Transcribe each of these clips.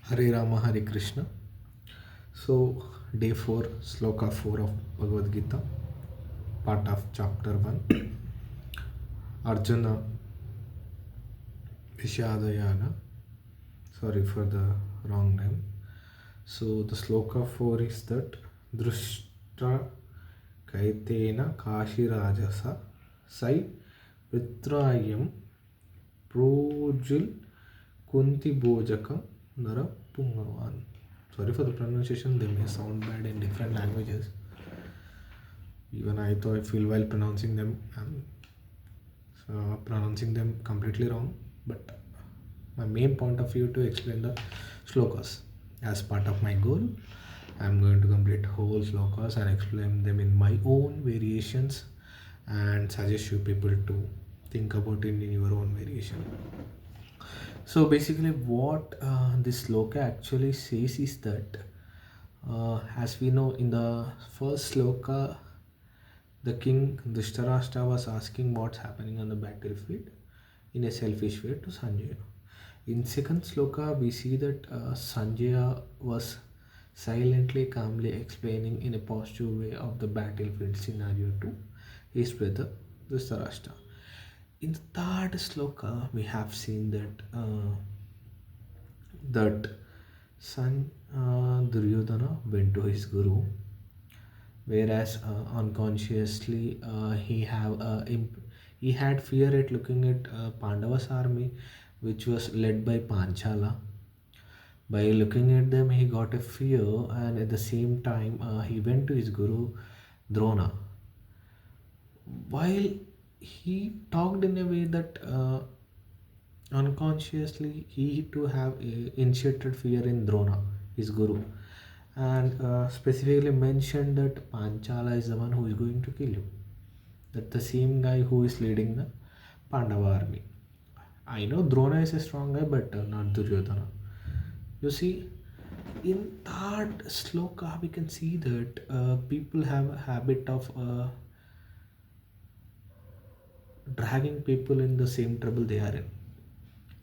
Hare Rama, Hare Krishna. So, day 4, Sloka 4 of Bhagavad Gita, part of chapter 1. Arjuna Vishadayana. Sorry for the wrong name. So, the Sloka 4 is that Drushta Kaitena Kashirajasa Sai Vitrayam Projil Kunti Bojakam Nara Pungavan. Sorry for the pronunciation, they may sound bad in different languages. Even I thought I feel while pronouncing them, pronouncing them completely wrong. But my main point of view to explain the slokas. As part of my goal, I am going to complete whole slokas and explain them in my own variations and suggest you people to think about it in your own variation. So basically, what this sloka actually says is that, as we know, in the first sloka, the king Dhritarashtra was asking what's happening on the battlefield in a selfish way to Sanjaya. In second sloka, we see that Sanjaya was silently, calmly explaining in a positive way of the battlefield scenario to his brother Dhritarashtra. In the third sloka, we have seen that son Duryodhana went to his guru, whereas unconsciously he had fear at looking at Pandavas army, which was led by Panchala. By looking at them, he got a fear, and at the same time, he went to his guru Drona. While he talked in a way that unconsciously he too have initiated fear in Drona, his guru, and specifically mentioned that Panchala is the one who is going to kill you. That the same guy who is leading the Pandava army. I know Drona is a strong guy, but not Duryodhana. You see, in that sloka, we can see that people have a habit of dragging people in the same trouble they are in.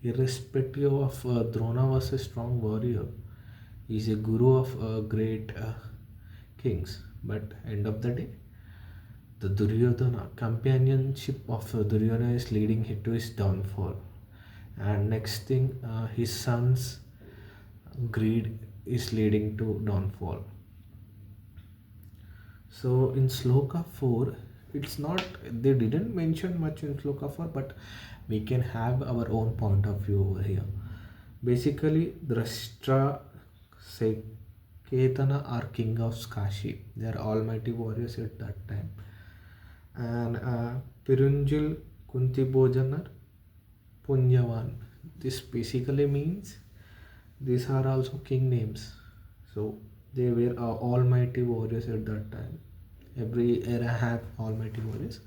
Irrespective of Drona was a strong warrior, he is a guru of great kings. But end of the day, the Duryodhana companionship of Duryodhana is leading him to his downfall. And next thing, his son's greed is leading to downfall. So in Sloka 4, it's not, they didn't mention much in Sloka 4, but we can have our own point of view over here. Basically, Drashtra, Seketana are king of Kashi. They are almighty warriors at that time. And Pirunjil Kunti Bojanar Punjavan. This basically means these are also king names. So they were almighty warriors at that time. Every era had almighty warriors.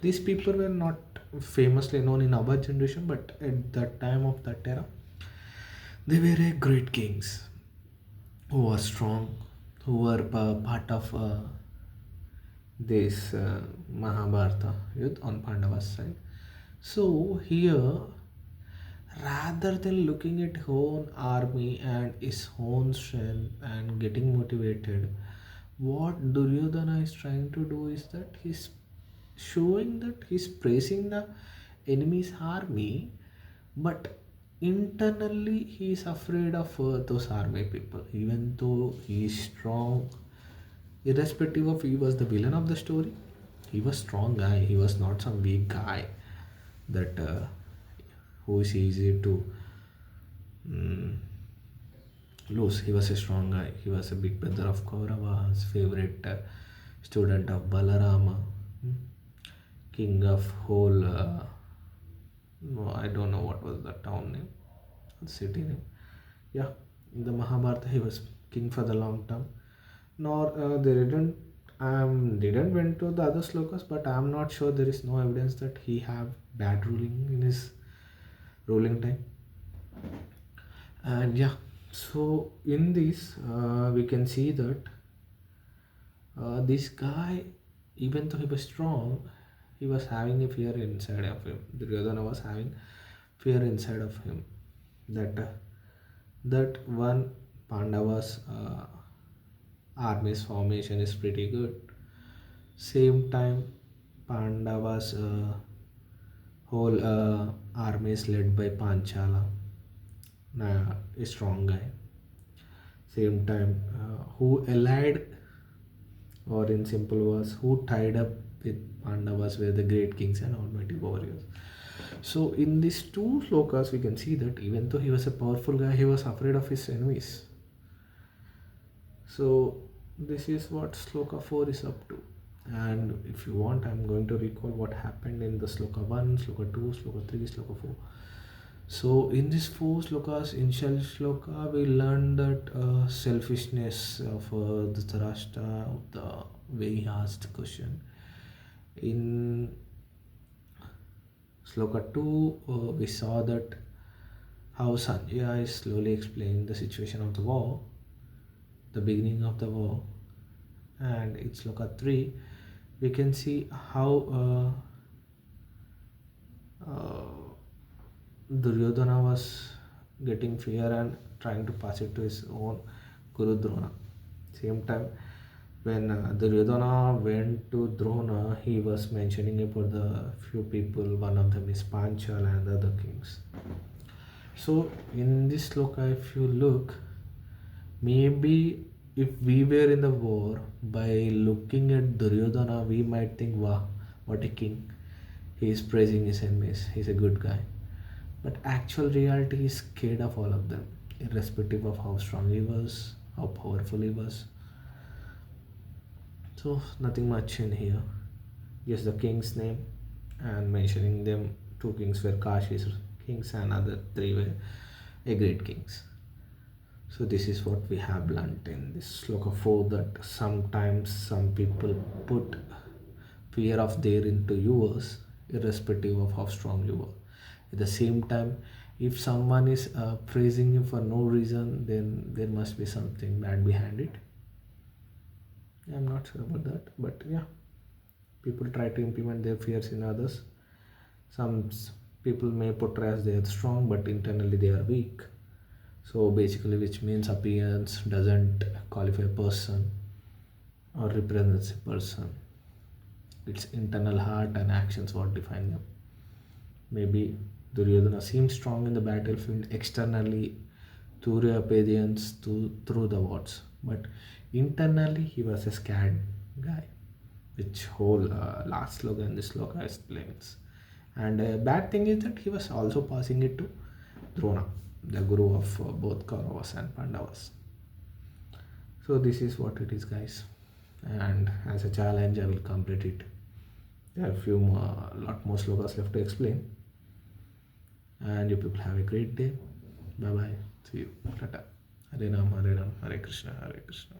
These people were not famously known in our generation, but at that time of that era, they were a great kings who were strong, who were part of this Mahabharata youth on Pandavas side. So here, rather than looking at own army and his own strength and getting motivated, what Duryodhana is trying to do is that he's showing that he's praising the enemy's army, but internally he is afraid of those army people, even though he is strong. Irrespective of he was the villain of the story, he was strong guy. He was not some weak guy that who is easy to mm, lose. He was a strong guy. He was a big brother of Kauravas, favorite student of Balarama, mm, king of whole. No, I don't know what was the town name, city name. Yeah, in the Mahabharata, he was king for the long term. Nor they didn't went to the other slokas, but I am not sure. There is no evidence that he have bad ruling in his ruling time. And yeah, so in this we can see that this guy, even though he was strong, he was having a fear inside of him. Duryodhana was having fear inside of him that that one Pandavas army's formation is pretty good. Same time, Pandavas whole army is led by Panchala, a strong guy. Same time, who allied, or in simple words, who tied up with Pandavas were the great kings and almighty warriors. So in these two slokas, we can see that even though he was a powerful guy, he was afraid of his enemies. So this is what sloka 4 is up to. And if you want, I'm going to recall what happened in the sloka 1, sloka 2, sloka 3, sloka 4. So in these four slokas, initial sloka, we learned that selfishness of Dhritarashtra, the way he asked the question. In sloka 2, we saw that how Sanjaya is slowly explaining the situation of the war, the beginning of the war. And in sloka 3, we can see how Duryodhana was getting fear and trying to pass it to his own Guru Drona. Same time, when Duryodhana went to Drona, he was mentioning about the few people. One of them is Panchal and the other kings. So in this sloka, if you look, maybe if we were in the war, by looking at Duryodhana, we might think, wow, what a king. He is praising his enemies. He's a good guy. But actual reality is scared of all of them, irrespective of how strong he was, how powerful he was. So nothing much in here. Just the king's name and mentioning them. Two kings were Kashi's kings and other three were a great kings. So this is what we have learnt in this sloka 4, that sometimes some people put fear of their into yours, irrespective of how strong you are. At the same time, if someone is praising you for no reason, then there must be something bad behind it. I'm not sure about that, but yeah, people try to implement their fears in others. Some people may portray as they are strong, but internally they are weak. So basically, which means appearance doesn't qualify a person or represents a person. It's internal heart and actions what define them. Maybe Duryodhana seems strong in the battlefield externally through appearance, through the words, but internally he was a scared guy, which whole last slogan this sloka explains. And bad thing is that he was also passing it to Drona, the guru of both Kauravas and Pandavas. So this is what it is, guys. And as a challenge, I will complete it. There are a few more, lot more slokas left to explain. And you people have a great day. Bye bye. See you. Tata. Hare Ram, Hare Ram, Hare Krishna, Hare Krishna.